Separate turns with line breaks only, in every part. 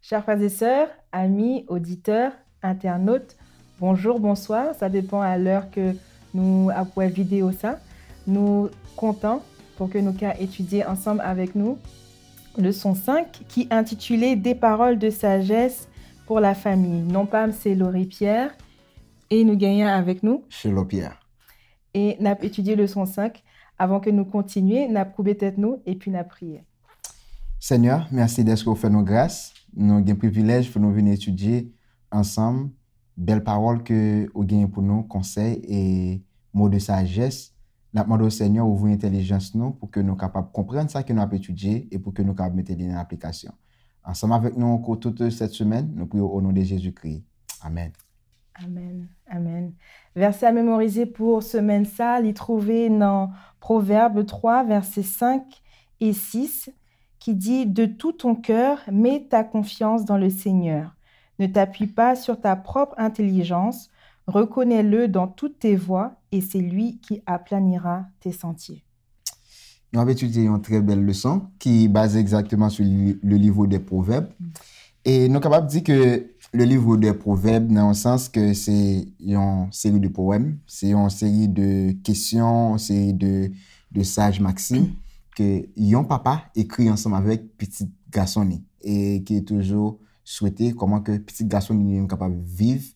Chers frères et sœurs, amis, auditeurs, internautes, bonjour, bonsoir, ça dépend à l'heure que nous avons vidéo ça. Nous comptons pour que nous puissions étudier ensemble avec nous leçon 5 qui est intitulée Des paroles de sagesse pour la famille. Non pas c'est Laurie Pierre et nous gagnons avec nous.
Chelo Pierre.
Et nous avons étudié leçon 5. Avant que nous continuions, nous avons coupé tête nous et puis nous avons prié.
Seigneur, merci d'être que vous faites nos grâces. Nous avons un privilège pour nous venir étudier ensemble. Belles paroles que vous gagnez pour nous, conseils et mots de sagesse. Nous demandons au Seigneur ouvrir l'intelligence nous pour que nous soyons capables de comprendre ça que nous avons étudié et pour que nous soyons capables de mettre en application. Ensemble avec nous encore toute cette semaine, nous prions au nom de Jésus-Christ. Amen.
Amen. Amen. Verset à mémoriser pour semaine ça, l'y trouver dans Proverbe 3, versets 5 et 6, qui dit « De tout ton cœur, mets ta confiance dans le Seigneur. Ne t'appuie pas sur ta propre intelligence. Reconnais-le dans toutes tes voies et c'est lui qui aplanira tes sentiers. »
Nous avons étudié une très belle leçon qui est basée exactement sur le livre des Proverbes. Et nous sommes capables de dire que le livre des Proverbes, dans le sens que c'est une série de poèmes, c'est une série de questions, une série de sages maximes que yon papa écrit ensemble avec petit garçon et qui est toujours souhaité comment que petit garçon est capable de vivre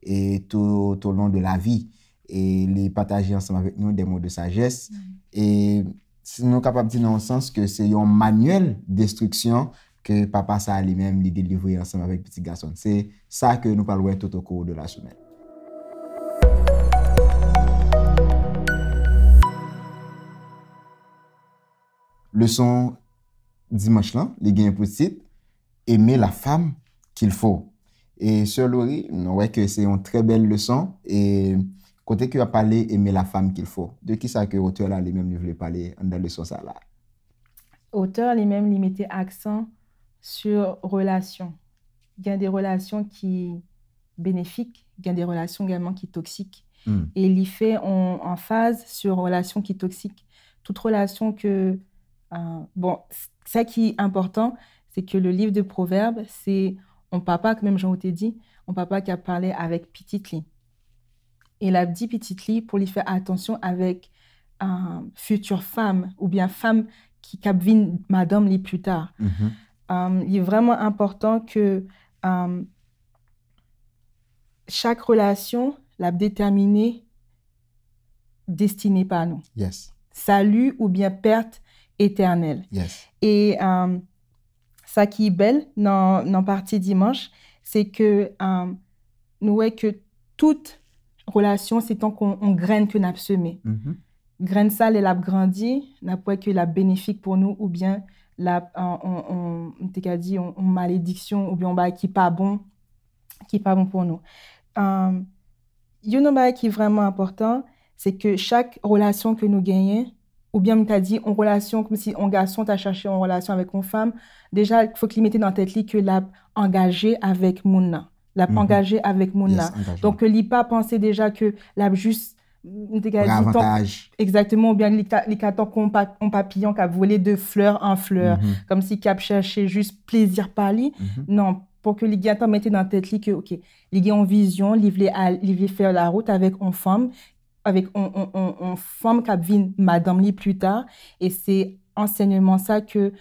et tout au long de la vie et les partager ensemble avec nous des mots de sagesse. Et nous sommes capables de dire dans le sens que c'est un manuel d'instruction que papa ça lui-même lui délivrer ensemble avec petit garçon. C'est ça que nous parlons tout au cours de la semaine. Leçon dimanche là, les gains pour titre aimer la femme qu'il faut. Et sur Laurie, nous voyons que c'est une très belle leçon et côté qu'il a parlé aimer la femme qu'il faut. De qui ça que l'auteur là lui-même voulait parler dans la leçon ça là.
Auteur lui-même il mettait accent sur relations. Il y a des relations qui bénéfiques, il y a des relations également qui toxiques. Et il y fait en phase sur relations qui toxiques. Toute relation que... ça qui est important, c'est que le livre de Proverbes, c'est mon papa, comme même Jean t'a dit, mon papa qui a parlé avec petite Lee. Et il a dit petite Lee pour lui faire attention avec future femme ou bien femme qui capvine madame Lee plus tard. Il est vraiment important que chaque relation l'a déterminée destinée par nous.
Yes.
Salut ou bien perte éternelle.
Yes.
Et ça qui est belle dans partie dimanche, c'est que nous voyons que toute relation, c'est tant qu'on graine que nous semé. Graine ça, elle a grandi, n'a pas que la bénéfique pour nous ou bien on malédiction ou bien on qui pas bon pour nous. Une qui est vraiment important, c'est que chaque relation que nous gagnons, ou bien on dit en relation comme si un garçon t'a cherché en relation avec une femme, déjà il faut qu'il mette dans la tête que l'a engagé avec mon engagé avec mon donc il pas penser déjà que l'a juste
avantage.
Exactement, ou bien les catons qu'on papillon qui a volé de fleur en fleur, comme si cap cherché juste plaisir par lui. Non, pour que les gars mettaient dans la tête que ok, les gars ont vision, ils veulent faire la route avec une femme, avec une femme qui vient madame li plus tard, et c'est enseignement ça que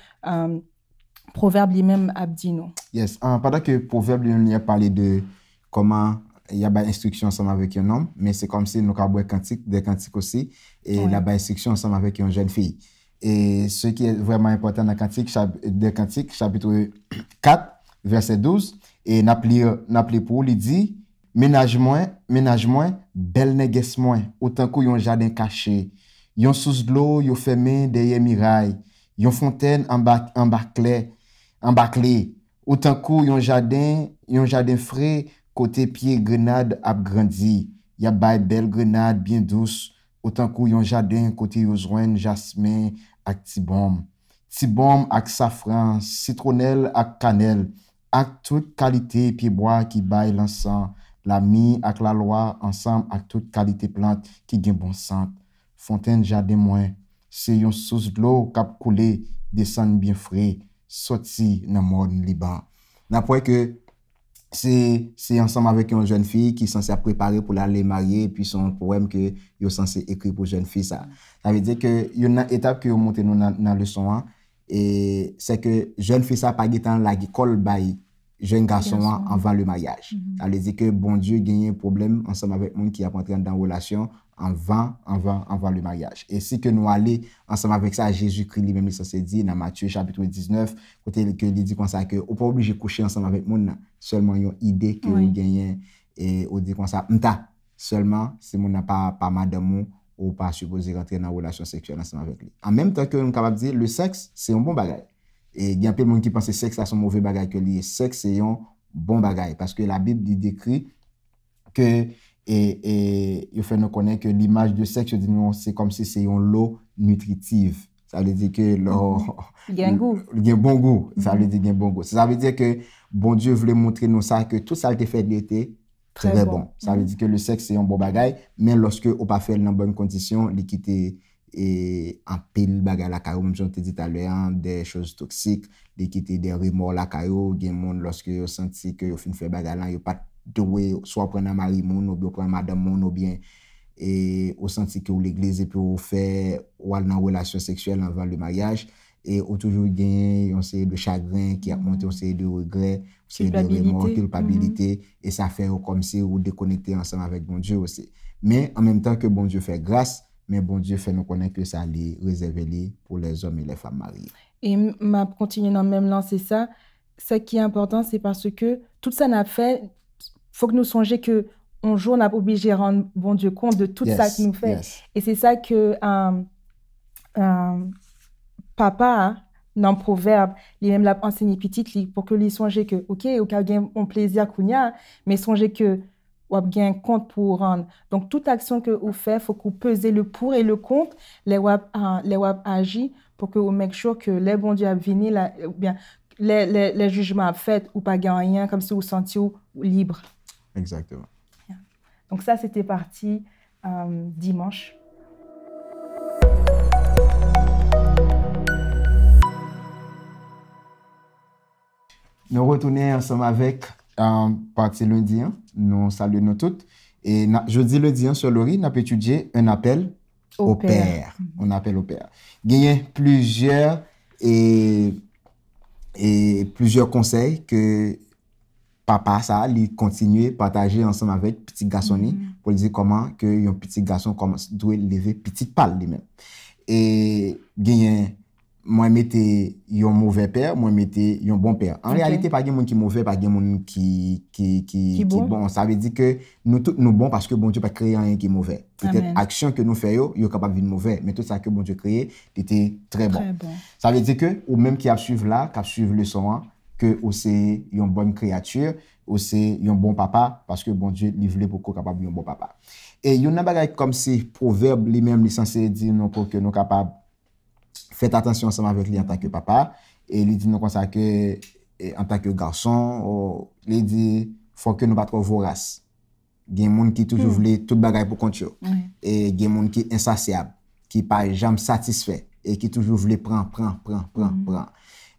Proverbe lui-même a dit non.
Yes, pendant que Proverbe lui a parlé de comment il y a des instructions ensemble avec un homme, mais c'est comme si nous avons des cantiques aussi, et il y a des instructions ensemble avec une jeune fille. Et ce qui est vraiment important dans des cantiques, chapitre 4, verset 12, et n'appelez pour lui dit, ménage moins, belle négresse moins, autant que yon jardin caché, yon sous de l'eau, yon fermé derrière miraille, yon fontaine en bâclé, autant que yon jardin frais, côté pied grenade a grandi, y a bay belle grenade bien douce, autant que yon jardin côté yon joine jasmin ak tibom ak safran, citronnelle ak cannelle, ak toute qualité pied bois qui baille l'encens, la mi ak la loi ensemble ak toute qualité plante qui gen bon sang. Fontaine jardin moins, c'est yon source de l'eau k'ap coulé, descend bien frais, sorti dans monde Liban. N'après que c'est ensemble avec une jeune fille qui est censée préparer pour l'aller marier, et puis son poème que est censé écrire pour jeune fille ça. Ça veut dire que il y a une étape que vous montez nous dans le son hein, et c'est que jeune fille ça pas temps la l'école bail jeune garçon avant le mariage. Ça veut dire que bon Dieu gagne un problème ensemble avec monde qui a entré dans une relation avant le mariage. Et si que nous aller ensemble avec ça, Jésus-Christ lui-même il s'est dit dans Matthieu chapitre 19, côté que il dit comme ça que on pas obligé de coucher ensemble avec monde seulement une idée que vous gagnez et on dit comme ça m'ta seulement si mon n'a pas madame ou pas supposé rentrer dans une relation sexuelle ensemble avec lui. En même temps que nous capable dire le sexe c'est un bon bagage. Et il y a plein de monde qui pense que le sexe c'est un mauvais bagage que le sexe c'est un bon bagage parce que la Bible décrit que et il fait nous connaître que l'image de sexe c'est comme si c'est une eau nutritive. Ça veut dire que
il y a un goût.
Il y a un bon goût. Ça veut dire qu'il y a un bon goût. Ça veut dire que bon Dieu voulait montrer nous ça que tout ça a été fait de l'été très bon. Ça veut dire que le sexe c'est un bon bagage mais lorsque on pas fait dans bonnes conditions, l'équité et en pile bagage la caillou comme je te dit tout à l'heure des choses toxiques, l'équité des remords la caillou, gen monde lorsque yo senti que yo fin fait bagage là, yo pas doué soit prendre mari moun ou bien prendre madame moun ou bien et au senti que l'église peut faire ou aller dans relation sexuelle avant le mariage et ou toujours gagner on sait de chagrin qui a monté on sait de regret c'est de remords culpabilité et ça fait comme si vous déconnecter ensemble avec bon Dieu aussi mais en même temps que bon Dieu fait grâce mais bon Dieu fait nous connaître que ça est réservé pour les hommes et les femmes mariées
et m'a continuer dans même lancer ça ce qui est important c'est parce que tout ça n'a fait faut que nous songions que un jour, on n'a pas obligé de rendre bon Dieu compte de tout ça qu'il nous fait. Et c'est ça que papa, dans le proverbe, il même l'a enseigné petit pour que lui songe que, ok, au cas où on plaisir qu'on y a, mais songe que ou a bien compte pour rendre. Donc, toute action que vous faites, il faut que vous pesez le pour et le contre, les web agir pour que vous make sure que les bon Dieu a venu, ou bien les jugements faits ou pas rien, comme si vous sentiez libre.
Exactement.
Donc ça, c'était parti dimanche.
Nous retournons ensemble avec partie lundi. Nous saluons nous toutes. Et jeudi, lundi, sur Laurie, nous avons étudié un appel au Père. Un appel au Père. Il y a plusieurs plusieurs conseils que papa ça il continue partager ensemble avec petit garçon pour lui dire comment que un petit garçon doit lever petite balle lui-même et gagner moi mettais un mauvais père moi mettais un bon père en réalité pas monde qui mauvais pas monde qui bon ça veut dire que nous tous nous bon parce que bon Dieu pas créé rien qui est mauvais peut-être action que nous faisons yo capable de mauvais mais tout ça que bon Dieu créé était très bon ça veut dire que ou même qui a suivre là qui a suivre le son que c'est une bonne créature ou c'est un bon papa parce que bon Dieu livré pour qu'on capable un bon papa et il y a une bagaille comme si proverbe lui-même il censé dire nous pour que nous capable faites attention ensemble avec lui en tant que papa et il dit nous comme ça que en tant que garçon il dit faut que nous pas trop vorace il y a des gens qui toujours veulent toute bagaille pour compte et il y a des gens qui insatiable qui pas jamais satisfait et qui toujours veulent prendre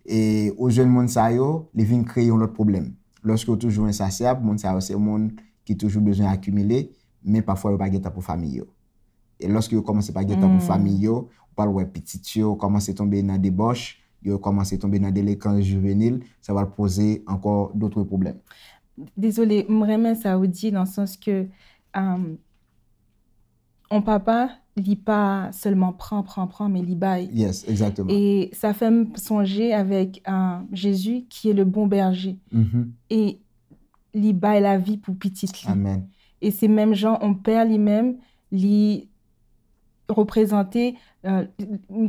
et aux jeunes monde ça yo les vient créer un autre problème lorsque toujours insatiable monde ça c'est monde qui toujours besoin accumuler mais parfois pas guetta pour famille yo et lorsque vous commencez pas guetta pour famille yo pas ouais petit yo commencer tomber dans débauche yo commencer tomber dans délinquance juvénile ça va poser encore d'autres problèmes.
Désolé vraiment ça vous dit dans le sens que on papa lit pas seulement prend mais lit baille.
Yes, exactement.
Et ça fait me songer avec Jésus qui est le bon berger. Et lit baille la vie pour petite.
Amen.
Et ces mêmes gens on perd lui-même lit représenter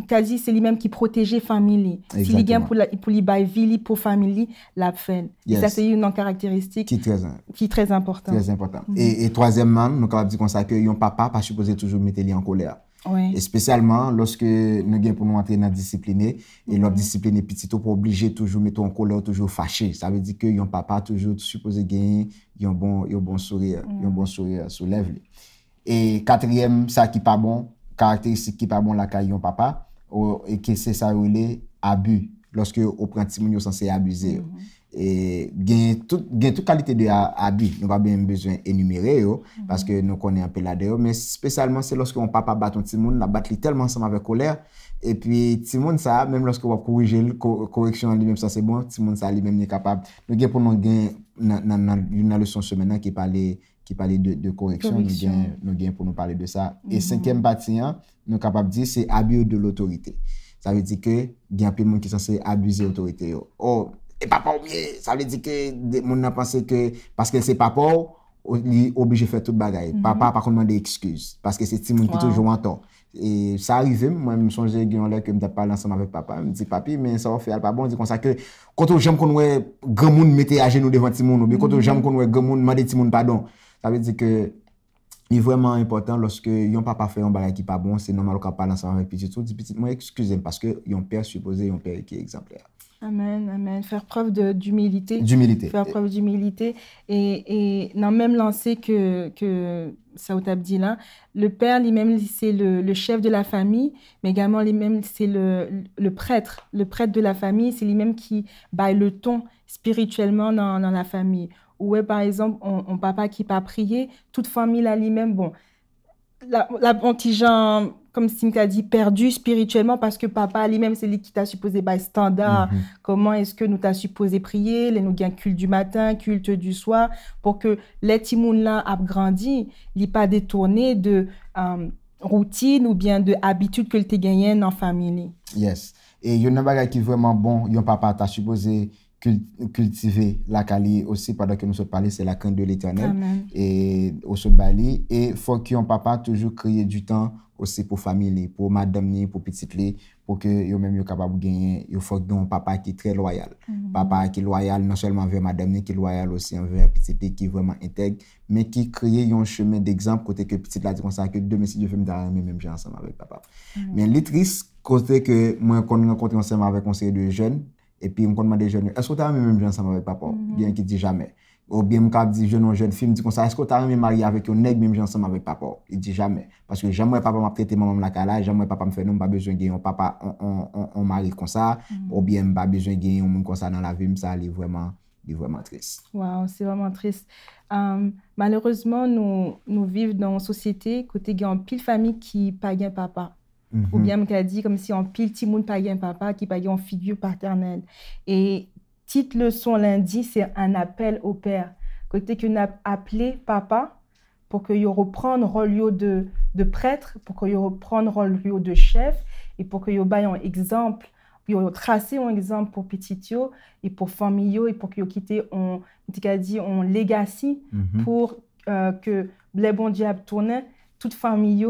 quasi c'est lui-même qui protégeait famille. Si il gagne pour lui baille vie pour famille la fin. Yes. Ça c'est une caractéristique qui est très important.
Très important. Et troisièmement, nous capable dire comme ça que un papa pas supposé toujours mettre lui en colère.
Oui.
Et spécialement lorsque nous gagne pour nous entrer dans discipliner et l'autre discipliner petit pas obligé toujours mettre en colère toujours fâché. Ça veut dire que un papa toujours supposé gagner un bon sourire, un bon sourire sur lèvres. Et quatrième ça qui pas bon caractéristique qui pas bon la caillon papa et que c'est ça relé abus lorsque au prend petit moun yo censé abuser et gain toute qualité de habit, nous pas bien besoin énumérer parce que nous connaissons un peu là-dedans, mais spécialement c'est lorsque on papa bat ton petit monde, la bat tellement ensemble avec colère. Et puis, petit monde ça, même lorsque on va corriger la correction lui-même, ça c'est bon, petit monde ça lui-même est capable. Nous gain pour nous gain une leçon semaine qui parlait de correction. Nous gain pour nous parler de ça. Et cinquième partie, nous capable de dire c'est abus de l'autorité. Ça veut dire que il y a plein de monde qui sont censés abuser l'autorité. Oh, et papa ou bien, ça veut dire que les gens ont pensé que parce que c'est papa, il est obligé de faire toute bagaille. Papa par contre demande des excuses parce que c'est petit monde qui toujours en tort. Et ça arrive, moi je me songe que je parle ensemble avec papa, je me dis papi mais ça va faire pas bon, dit comme ça que quand j'aime qu'on ouais grand monde mettait à genoux devant petit monde ou bien quand j'aime qu'on ouais grand monde demander petit monde pardon. Ça veut dire que il est vraiment important lorsque yon papa fait un bagage qui pas bon, c'est normal qu'on parle ensemble avec petit tout, dit petit moi excusez-moi parce que yon père supposé yon père qui est exemplaire.
Amen, amen. Faire preuve d'humilité. Faire preuve d'humilité. Et dans le même lancé que Saout Abdi là, le père lui-même, c'est le chef de la famille, mais également lui-même, c'est le prêtre. Le prêtre de la famille, c'est lui-même qui baille le ton spirituellement dans la famille. Ou par exemple, on papa qui pas prié, toute famille là lui-même, bon, la petit genre, comme Simka dit, perdu spirituellement parce que papa lui-même, c'est lui qui t'a supposé by standard. Comment est-ce que nous t'a supposé prier, nous gagnons culte du matin, culte du soir, pour que les timouns là a grandi, il n'est pas détourné de routine ou bien de habitude que tu gagné dans la famille.
Yes. Et il y a un bagage qui est vraiment bon, yon papa t'a supposé cultiver la qualité aussi pendant que nous sommes parlé, c'est la crainte de l'Éternel. Et au Bali et faut qu'on papa toujours créer du temps aussi pour famille, pour madame pour petite li, pour que yo même yo capable gagner, il faut que un papa qui est très loyal. Papa qui est loyal non seulement envers madame qui est loyal aussi envers petit qui est vraiment intègre, mais qui crée un chemin d'exemple côté que petite là dit comme ça que demain si Dieu fait me même gens ensemble avec papa. Mais les triste côté que moi quand rencontre ensemble avec un série de jeunes et puis on demande des jeunes est-ce que tu as même ensemble avec papa bien qui dit jamais ou bien me dit jeune fille me dit comme ça est-ce que tu as même marié avec un nègre même ensemble avec papa il dit jamais parce que jamais papa m'a traité maman la cala jamais papa me fait non pas besoin gagner un papa on mari comme ça ou bien pas besoin gagner un monde comme ça dans la vie ça il est vraiment triste.
Wow, c'est vraiment triste. Malheureusement nous vivons dans une société côté gagne pile famille qui pas gagne papa. Ou bien me dit comme si on pile petit monde pas un papa qui pas une figure paternelle. Et petite leçon lundi, c'est un appel au père. Côté que n'a appelé papa pour que il reprenne rôle de prêtre, pour que il reprenne rôle de chef et pour que il baille un exemple, pour tracer un exemple pour petit yo et pour famille et pour que quitter on legacy pour que les bon Dieu tourne toute famille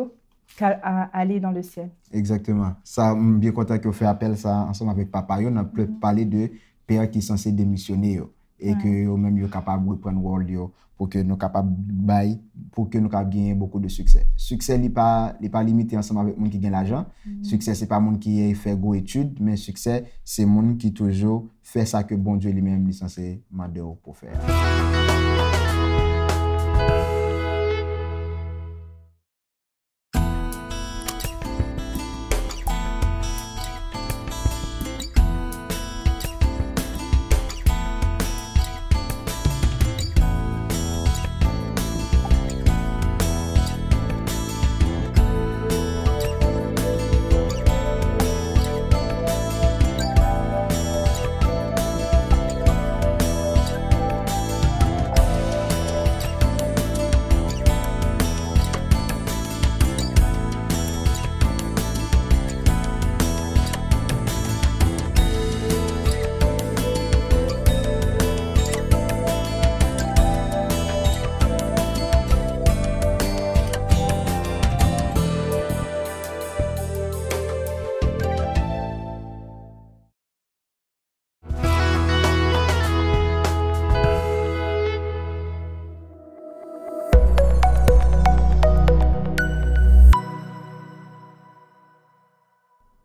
à aller dans le ciel.
Exactement. Ça, bien content que vous fait appel ça ensemble avec papa. On a parlé de père qui est censé démissionner et que même yo capable de prendre rôle pour que nous capable pour que nous capable gagner beaucoup de succès. Succès n'est pas limité ensemble avec monde qui gagne l'argent. Succès c'est pas monde qui fait go études, mais succès c'est monde qui toujours fait ça que bon Dieu lui-même est censé demander pour faire.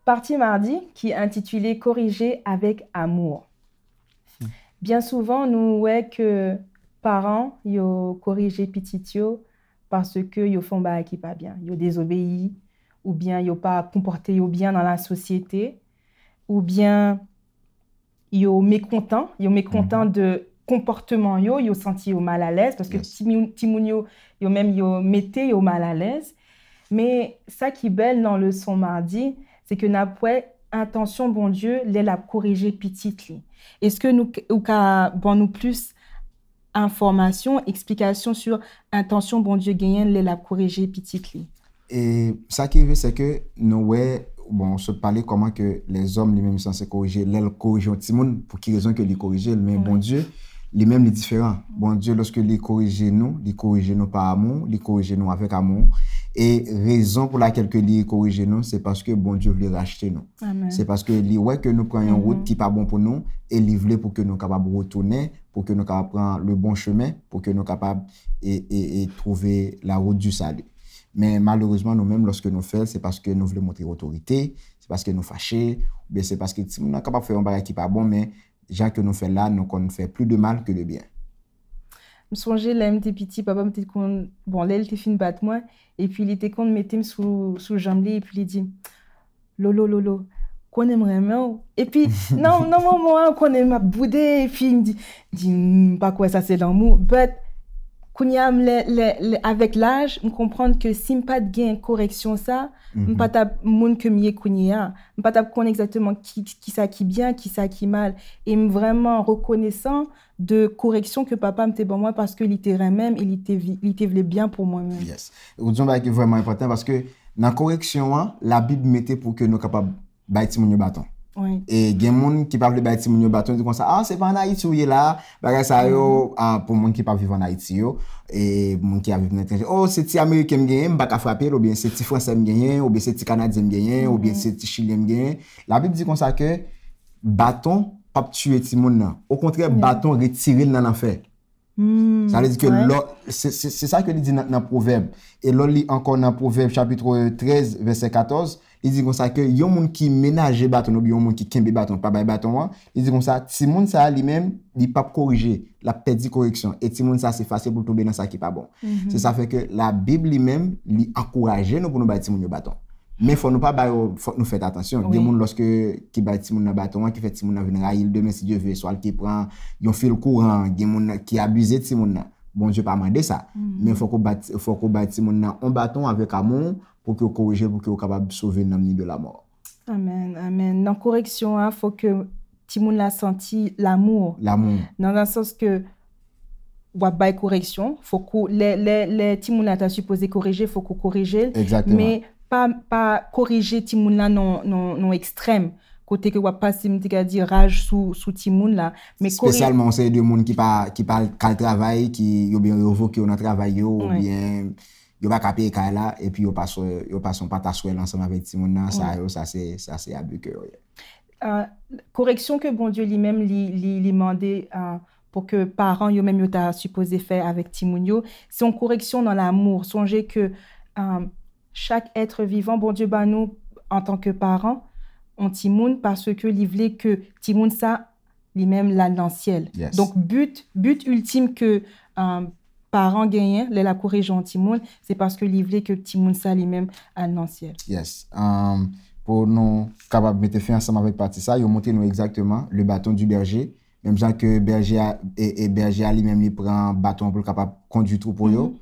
Partie mardi qui est intitulée Corriger avec amour. Bien souvent, nous voyons que parents yo corrigé petit yo parce que yo font ba qui pas bien, yo désobéi ou bien yo pas comporté yo bien dans la société ou bien yo mécontent de comportement yo senti yo mal à l'aise parce que timoun yo même yo metté yo mal à l'aise. Mais ça qui est belle dans le son mardi, c'est que n'a pas intention bon Dieu les la corriger petite li. Est-ce que nous ou ka bon nous plus information, explication sur intention bon Dieu gagner les la corriger petite li?
Et ça qui veut c'est que nous ouais bon on se parlait comment que les hommes lui-même sont censés corriger les corriger Timoun pour qui raison que les corriger mais bon Dieu lui-même est différent. Bon Dieu lorsque les corrige nous par amour, les corrige nous avec amour. Et raison pour laquelle que lui corrige nous, c'est parce que bon Dieu voulait racheter nous.
Amen.
C'est parce que lui ouais que nous prenons une route qui pas bon pour nous et il voulait pour que nous capables retourner, pour que nous capables prendre le bon chemin, pour que nous capables et trouver la route du salut. Mais malheureusement nous-mêmes lorsque nous faisons, c'est parce que nous voulons montrer autorité, c'est parce que nous fâchés, ou bien c'est parce que si nous sommes capables de faire un bagage qui pas bon mais gens que nous faisons là, nous on fait plus de mal que de bien.
Je me songeais là m'était petit papa m'était con bon là il était fin battre moi et puis il était con mettre sous jambe et puis il dit lolo qu'on aimerait bien et puis non moi qu'on aime bouder et puis il me dit pas quoi ça c'est l'amour but avec l'âge, je comprends que si je pas de gain correction ça, je pas ta monde que mieux kounia, je pas ta connaître exactement qui ça qui bien, qui ça qui mal et vraiment reconnaissant de correction que papa m'était bon moi parce que littéralement même il était bien pour moi-même.
Yes. Ou disons bah qui est vraiment important parce que dans correction la Bible mettait pour que nous capable bailler mon bâton.
Oui.
Et il y a des gens qui parlent de bâtir mon bâton disent comme ça c'est pas en Haïti où il est là bagay ça yo pour monde qui pas vivre en Haïti yo et monde qui a vivre dans l'étranger c'est ti américain me gagner m'pa ka frapper ou bien c'est ti français me gagner ou bien c'est ti canadien me gagner ou bien c'est ti chilien me gagner la Bible dit comme ça que bâton pas tuer ti monde nan au contraire bâton retirer dans l'enfer. Ça veut dire que c'est ça que il dit dans proverbe et là lit encore dans proverbe chapitre 13 verset 14 il dit comme ça que yon moun qui ménager bâton ou bien yon moun qui kembe bâton pas bay bâton il dit comme ça ti moun ça lui-même il pas corriger la perdre correction et ti moun ça c'est facile pour tomber dans ça qui pas bon. C'est ça fait que la Bible lui-même lui encourager nous pour nous bay ti moun yo bâton mais faut nous pas faut nous faire attention des moun lorsque qui bay ti moun dans bâton qui fait ti moun venir raïl demain si Dieu veut soit qui prend yon fil courant des moun qui abuse ti moun bon Dieu pas mandé ça mais faut qu'on bay ti moun en bâton avec amour pour que corriger pour que capable sauver l'âme de la mort.
Amen. Dans correction faut que Timoun l'a senti l'amour dans un sens que ou by correction faut que les Timoun là t'a supposé corriger faut qu'on corrige mais pas corriger Timoun là non extrême côté que ou pas si me dire rage sous Timoun là mais
spécialement c'est de monde qui parle travail qui yo bien revoqué dans travail ou bien yo pas capé là et puis yo passe pas t'asseoir ensemble avec Timon ça c'est abus que
correction que bon Dieu lui-même lui mandé pour que parents yo même yo t'a supposé faire avec Timon yo c'est une correction dans l'amour songez que chaque être vivant bon Dieu nous en tant que parents on Timon parce que il voulait que Timon ça lui-même là dans le ciel. Donc but ultime que parents gagnent la corrigeant Timoun c'est parce que il voulait que Timoun ça lui-même à l'ancien.
Yes. Pour nous capable mettre fin ensemble avec partie ça, ils ont montré nous exactement le bâton du berger, même genre que berger et berger lui-même il prend bâton pour capable conduire troupeau yo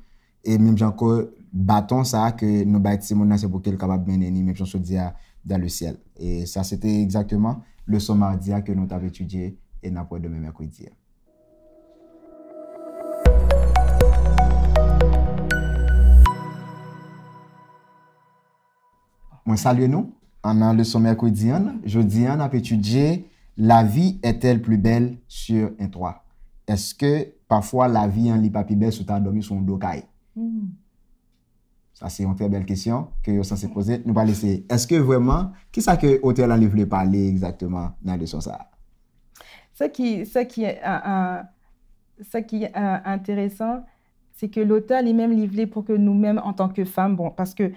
et même genre que bâton ça que nous bail Timoun c'est pour qu'il capable mener même chose se dire dans le ciel. Et ça c'était exactement le son mardi que nous avons étudié et n'a pas demain mercredi. Moi salue nous en le son mercredi jeudi on a étudié la vie est-elle plus belle sur un toit. Est-ce que parfois la vie en li pas plus belle sous ta dormi sur un dos caille? Ça c'est une très belle question que vous censé poser. Nous va laisser. Est-ce que vraiment qui ça que auteur en voulait parler exactement dans leçon ça?
Ce qui est intéressant, c'est que l'auteur lui-même livré pour que nous-mêmes en tant que femmes parce que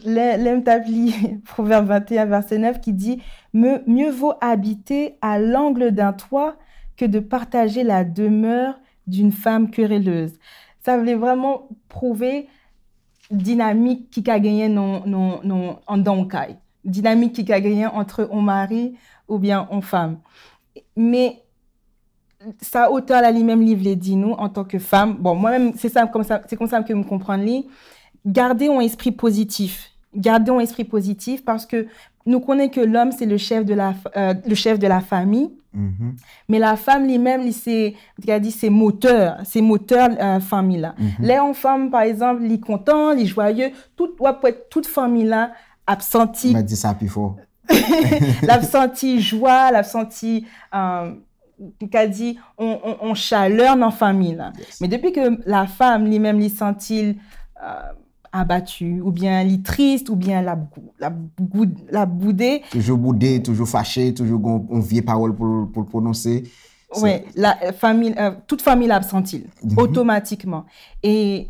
l'établi Proverbe 21 verset 9 qui dit mieux vaut habiter à l'angle d'un toit que de partager la demeure d'une femme querelleuse. Ça voulait vraiment prouver dynamique qui a gagné dans le cas. Dynamique qui a gagné entre un mari ou bien on femme. Mais ça, auteur là lui-même livre les dit nous en tant que femme. Bon, moi-même, c'est comme ça que je me comprends. Garder un esprit positif. Gardons un esprit positif parce que nous connaissons que l'homme, c'est le chef de la famille. Mm-hmm. Mais la femme lui-même, c'est moteur famille là. Mm-hmm. Les enfants, par exemple, les contents, les joyeux, toute famille là absentie.
On m'a dit ça plus fort.
L'absenti joie, l'absenti dit on chaleur dans la famille là. Yes. Mais depuis que la femme lui-même lui sentit abattue ou bien li triste ou bien la boudée,
toujours boudée, toujours fâchée, toujours on vieille parole pour prononcer.
Ouais, la famille toute famille l'absentit automatiquement et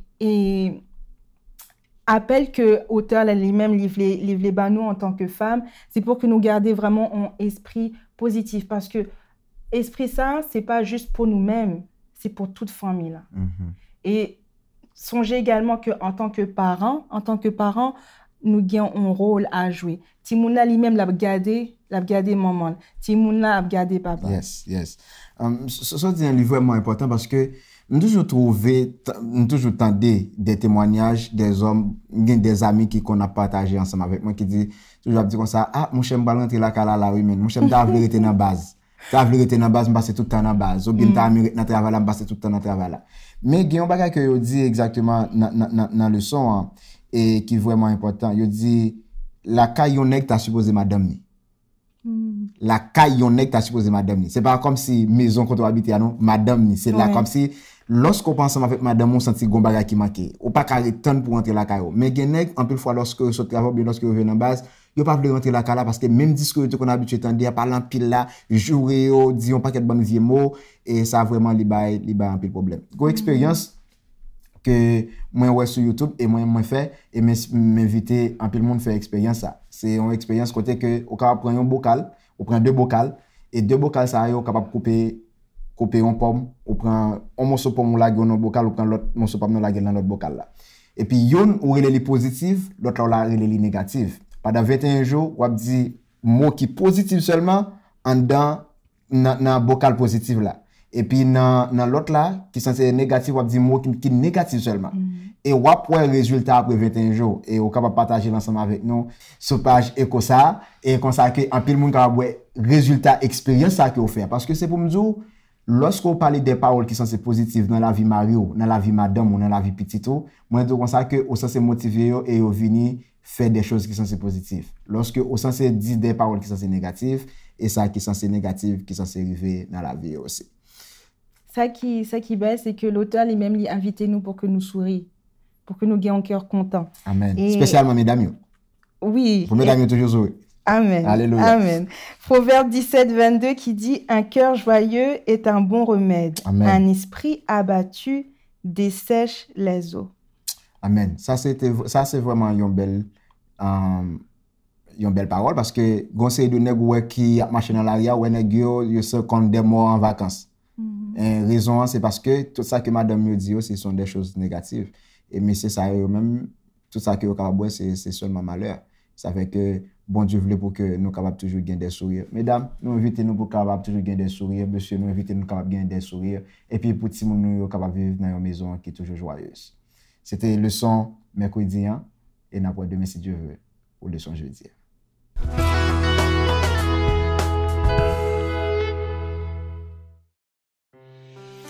appel que auteur lui-même livre les nous en tant que femme, c'est pour que nous gardions vraiment un esprit positif parce que esprit ça, c'est pas juste pour nous-mêmes, c'est pour toute famille là. Mm-hmm. Et songez également que en tant que parents, nous avons un rôle à jouer. Timouna lui-même l'a gardé maman. Timouna l'a gardé papa.
Yes. Ça c'est un livre vraiment important parce que nous toujours tendé des témoignages des hommes, des amis qu'on a partagé ensemble avec moi qui dit toujours comme ça, mon chien va rentrer là oui mais mon chien t'a voulu rester dans base. T'a voulu rester dans base, me passer tout le temps dans base. Ou bien t'a mérité dans travail là, me passer tout le temps dans travail là. Mais il y a un bagage que yo dit exactement dans le son et qui est vraiment important. Yo dit la caillonnec t'a supposé madame ni. La caillonnec t'a supposé madame ni. C'est pas comme si maison qu'on doit habiter non, madame ni, c'est là comme si lorsqu'on pense avec madame on senti gon bagage qui manquait. Ou pas carré temps pour rentrer la caillou. Mais genek en plus fois lorsque so travail bien lorsque revenez en base, yo pas vle rentrer la caillou parce que même discours qu'on habitué tendre à parler en pile là, jouer dit on pas quel bon vieux mot et ça vraiment li bay un pile problème. Go expérience que moi ouais sur YouTube et moi fait et m'inviter en pile monde faire expérience ça. C'est une expérience côté que on capable prendre un bocal, on prend deux bocals et deux bocals ça yo capable couper une pomme, on prend un morceau de pomme là dans un bocal, on prend l'autre morceau de pomme là dans l'autre bocal là. Et puis yon ou relé les positifs, l'autre là relé les négatifs. Pendant 21 jours, on dit mot qui positif seulement en dans bocal positif là. Et puis dans l'autre là qui censé négatif, on dit mot qui négatif seulement. Et on voit le résultat après 21 jours et on capable partager l'ensemble avec nous sur page Ecosa et comme ça que en pile monde capable résultat expérience ça que on fait parce que c'est pour me dire lorsqu'on parle des paroles qui sont positives dans la vie Mario, dans la vie madame ou dans la vie petito, moi je comme ça que on censé motiver et on venir faire des choses qui sont positives. Lorsque on censé dire des paroles qui sont négatives et ça qui sont négatives qui sont arriver dans la vie aussi.
Ça qui baisse c'est que l'auteur lui-même lui invité nous pour que nous sourions, pour que nous ayons un cœur content.
Amen. Et spécialement mesdames.
Oui.
Pour mesdames toujours sourire.
Amen.
Alléluia.
Amen. Proverbe 17:22 qui dit un cœur joyeux est un bon remède.
Amen.
Un esprit abattu dessèche les eaux.
Amen. Ça c'est vraiment une belle parole parce que conseil de nèg qui a marché dans l'arrière ou nèg yo se compte des morts en vacances. Raison c'est parce que tout ça que madame me dit ce sont des choses négatives et mais c'est ça même tout ça que yo capable c'est seulement malheur. Ça fait que bon Dieu voulait pour que nous capables toujours gagner des sourires. Mesdames, nous invitons nous pour capable toujours gagner des sourires. Monsieur, nous invitons nous capable gagner des sourires. Et puis pour tout le monde nous capable vivre dans une maison qui est toujours joyeuse. C'était le son mercredi et n'après demain si Dieu veut pour le son jeudi.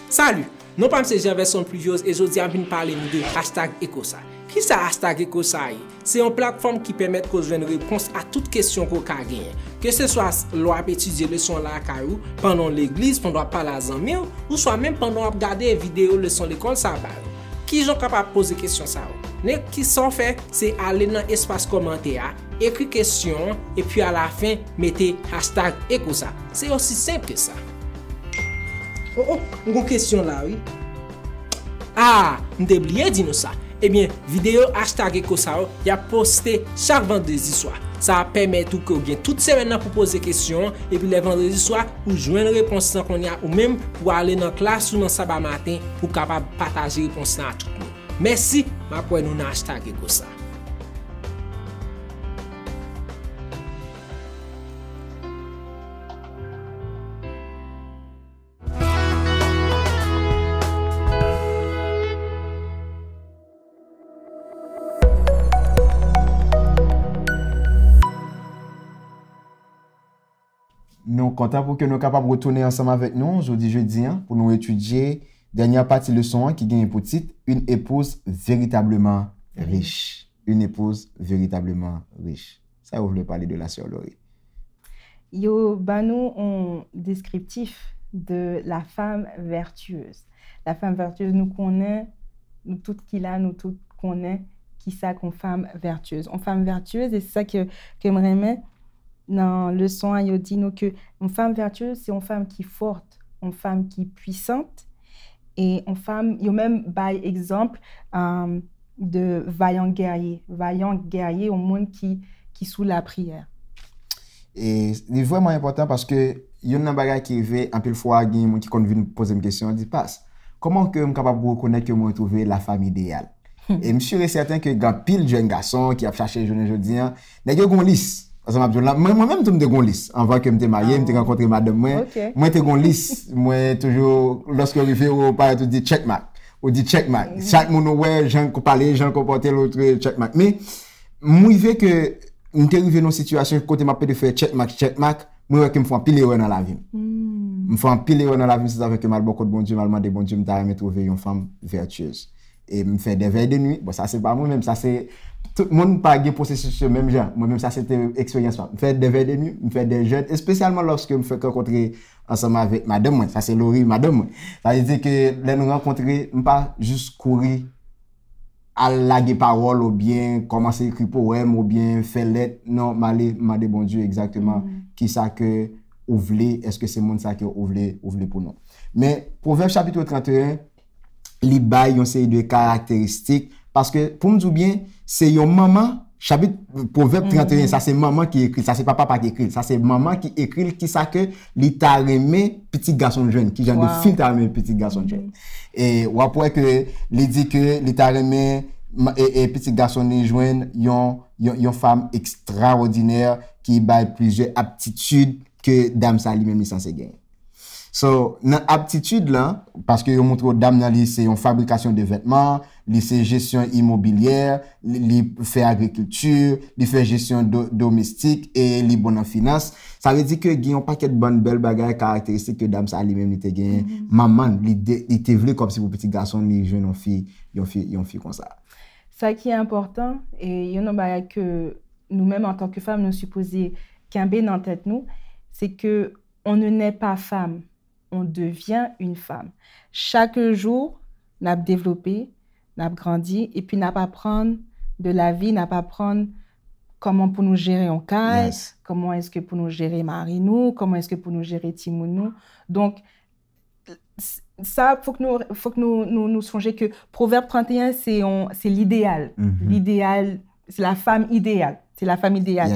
Salut, nous sommes ces version pluvieuse et je dis à venir parler de #Ecosa. Qui ça #Ecosa? C'est une plateforme qui permet de donner une réponse à toutes questions qu'on a gagnées. Que ce soit l'on étudier leçon là pendant l'église, pendant parler à amis ou soit même pendant regarder vidéo leçon l'école ça va. Qui sont capable de poser question ça? Mais qui sont fait c'est aller dans espace commentaire, écrire question et puis à la fin mettez #Ecosa. C'est aussi simple que ça. Une question là, oui. M'te oublié de dire ça. Eh bien, vidéo #Ecosa, y a posté chaque vendredi soir. Ça permet tout que bien toute semaine pour poser questions et puis les vendredis soir pour joindre réponse sans qu'on y a ou même pour aller dans classe ou dans sabbat matin pour capable partager réponse à tout le monde. Merci, ma pour nous dans #Ecosa.
content pour que nous capables de retourner ensemble avec nous jeudi pour nous étudier dernière partie de leçon qui gagne pour titre une épouse véritablement riche. Une épouse véritablement riche. Ça, vous voulez parler de la sœur Laurie.
Yo, nous, on descriptif de la femme vertueuse. La femme vertueuse, nous connaît, nous toutes qui là, nous toutes connaît qui ça qu'on femme vertueuse. On femme vertueuse, et c'est ça que j'aimerais mettre dans le son, il dit nous que une femme vertueuse, c'est une femme qui est forte, une femme qui est puissante, et une femme, il y a même par exemple de vaillant guerrier au monde qui sous la prière.
Et c'est vraiment important parce que il y a un bagage qui arrive un peu de fois qui vient me poser une question, dit passe. Comment que je suis capable de reconnaître que je trouver la femme idéale? Et je suis certain que quand pile jeune garçon qui a cherché aujourd'hui, il y a une liste. Moi-même, je suis une liste. Avant que je me marie, je rencontré madame. Moi, je suis une liste. Moi, toujours, lorsque je fais au parler, je dis checkmark. On dit checkmark. Chaque monde, ouais, j'en parler, j'en comporter l'autre checkmark. Mais, moi, je veux que je suis arrivé dans une situation côté m'a de faire checkmark, moi que me font pile erreur dans la vie. Me font pile erreur dans la vie, c'est avec que mal beaucoup de bon Dieu, mal de bon Dieu, me t'a trouver une femme vertueuse. Et me fait des veilles de nuit. Bon, ça c'est pas moi-même, ça c'est tout le monde pas gain processus même genre. Moi-même ça c'était expérience pas. Me fait des veilles de nuit, me fait des jeûnes, et spécialement lorsque me fait rencontrer ensemble avec madame moi, ça c'est Laurie madame moi. Ça veut dire que les nous rencontrer, me pas juste courir à laguer parole ou bien commencer à écrire poème ou bien faire lettre. Non, m'aller bon Dieu exactement qui ça que ou voulez, est-ce que c'est monde ça que ou voulez pour nous. Mais Proverbe chapitre 31 li bay yon série de caractéristiques parce que pour me dire bien, c'est yon maman chapitre Proverbe 31 ça c'est maman qui écrit, ça c'est pas papa qui écrit, ça c'est maman qui écrit qui ça que li t'a remet petit garçon jeune, qui genre de film t'a remet petit garçon jeune. Et ou après que li dit que li t'a remet et petit garçon ni joine yon femme extraordinaire qui bail plusieurs aptitudes que dame ça lui même li censé gagner. So, dans aptitude là, parce que yo montre dame nan li c'est une fabrication de vêtements, li c'est gestion immobilière, li fait agriculture, li fait gestion domestique et li bon en finance. Ça veut dire que gen un paquet de bonnes belles bagages caractéristiques que dame ça lui même li te gen. Maman li te vle comme si pour petit garçon li jeune yon fille comme ça.
Ça qui est important et yon un bagage que nous-mêmes en tant que femmes nous supposés qu'imber dans tête nous, c'est que on ne naît pas femme. On devient une femme. Chaque jour, n'a développé, n'a grandi, et puis n'a pas prendre de la vie, n'a pas prendre comment pour nous gérer en cas, comment est-ce que pour nous gérer mari nous, comment est-ce que pour nous gérer Timoun nous. Donc, ça, faut que nous songions que Proverbe 31, c'est l'idéal. L'idéal, c'est la femme idéale. C'est la femme idéale.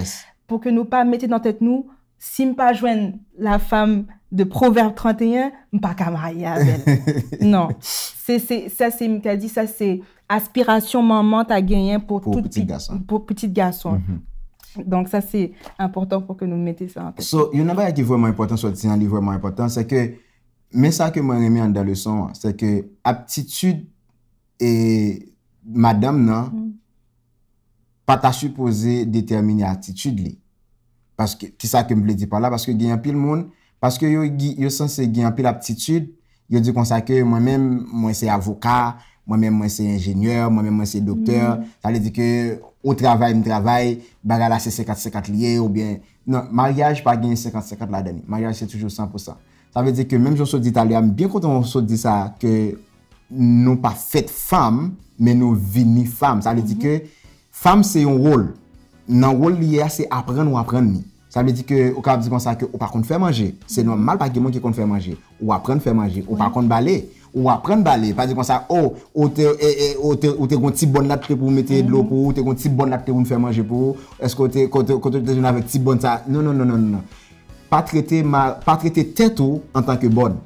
Pour que nous pas mettions dans tête nous, si nous pas joindre la femme de Proverbe 31, pas qu'à marier avec elle. Non. Ça, c'est, dit, ça, c'est aspiration maman t'as gagné pour tout petit garçon. Pour petit garçon. Donc, ça, c'est important pour que nous mettions ça en tête.
So, il y a un bagage qui est vraiment important, sur le livre vraiment important, c'est que, mais ça que moi, j'aime dans le son, c'est que, aptitude et madame, non, pas ta supposé déterminer attitude, li. Parce que, qui ça que me dit par là, parce que, il y a un pile monde, parce que yo censé gagner un peu l'aptitude, yo dit comme ça que moi-même moi c'est avocat, moi-même moi c'est ingénieur, moi-même moi c'est docteur, ça veut dire que au travail me travaille, bagarre là c'est 50-50 lié ou bien non, mariage pas gagner 50-50 là-dedans. Mariage c'est toujours 100%. Ça veut dire que même je dis italien, bien content on se dit ça que nous pas fait femme, mais nous vini femme. Ça veut dire que femme c'est un rôle. Dans rôle lié c'est apprendre ou apprendre. Ça veut dire que au cas dire comme ça que ou pas qu'on faire manger, c'est normal pas quelqu'un qui qu'on faire manger ou apprendre faire manger ou pas qu'on balayer ou apprendre balayer, pas dire comme ça ou te gon petit bonne natte pour mettre de l'eau pour te gon petit bonne natte pour faire manger pour est-ce que quand tu avec petit bonne ça non pas traiter tête en tant que bonne.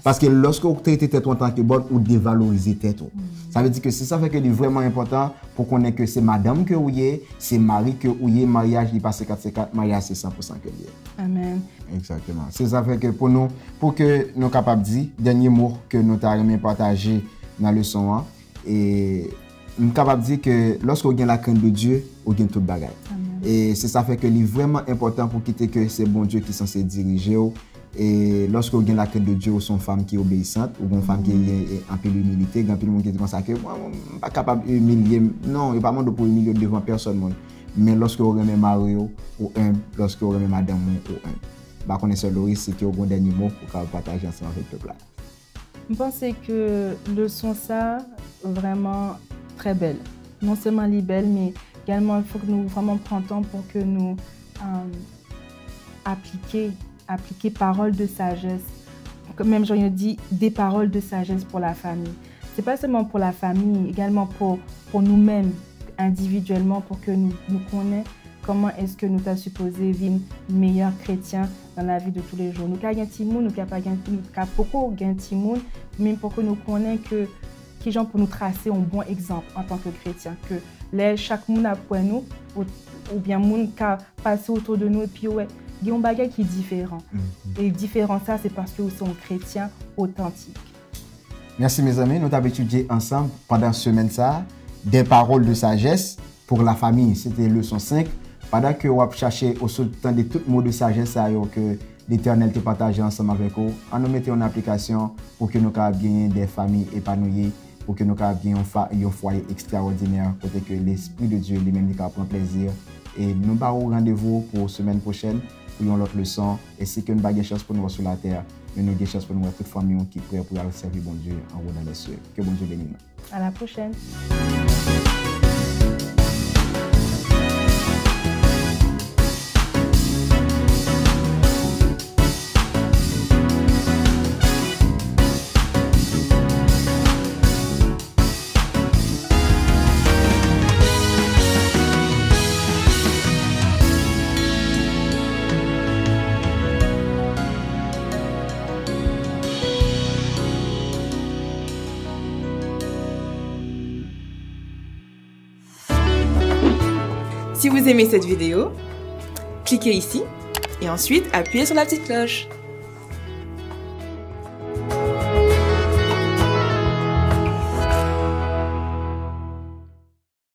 Parce que lorsque vous traitez tête en tant que bonne, vous dévalorisez tête. Ça veut dire que c'est ça fait que c'est vraiment important pour qu'on ait que c'est madame que vous êtes, c'est mari que vous êtes, mariage il passe 4-4, mariage c'est 100% que vous êtes.
Amen.
Exactement. C'est ça fait que pour que nous capables de dire dernier mot que nous avons partagé dans le son et nous capable de dire que lorsque vous avez la crainte de Dieu, vous avez toute bagaille. Et c'est ça fait que c'est vraiment important pour quitter que c'est bon Dieu qui est censé diriger. Et lorsque vous avez la crainte de Dieu, vous êtes une femme qui est obéissante, ou une femme qui est un peu d'humilité, un peu de monde qui dit comme ça que moi, je ne suis pas capable d'humilier. Non, il n'y a pas de pour humilier devant personne. Mais lorsque vous remettez mari ou un, lorsque vous remettez madame ou un, bah connaissez Loris, c'est que vous avez un dernier mot pour partager ensemble avec le peuple.
Je pense que le son ça vraiment très belle. Non seulement elle est belle, mais également il faut que nous vraiment prenions temps pour que nous appliquer paroles de sagesse. Même j'en ai dit des paroles de sagesse pour la famille. C'est pas seulement pour la famille, également pour nous-mêmes individuellement, pour que nous connaissions comment est-ce que nous sommes supposés vivre meilleurs chrétiens dans la vie de tous les jours. Nous avons un petit monde, nous avons beaucoup de petit monde, mais pour que nous connaissions que qui gens pour nous tracer un bon exemple en tant que chrétiens, que chaque monde a pour nous, ou bien monde qui a passé autour de nous, et puis ouais, il y a un bagage qui est différent. Et différent ça, c'est parce que nous sommes chrétiens authentiques.
Merci mes amis, nous avons étudié ensemble pendant cette semaine ça, des paroles de sagesse pour la famille. C'était leçon 5. Pendant que vous cherchez au temps de tout mot de sagesse que l'Éternel te partage ensemble avec vous, on nous mettait en application pour que nous puissions gagner des familles épanouies, pour que nous puissions gagner un foyer extraordinaire, pour que l'Esprit de Dieu lui-même prend plaisir. Et nous avons rendez-vous pour la semaine prochaine pour une autre leçon. Et c'est que nous avons des chances pour nous sur la terre, mais nous avons des chances pour nous toute famille qui est prête pour servir bon Dieu en haut dans les cieux. Que bon Dieu bénisse.
À la prochaine.
Si vous aimez cette vidéo, cliquez ici et ensuite appuyez sur la petite cloche.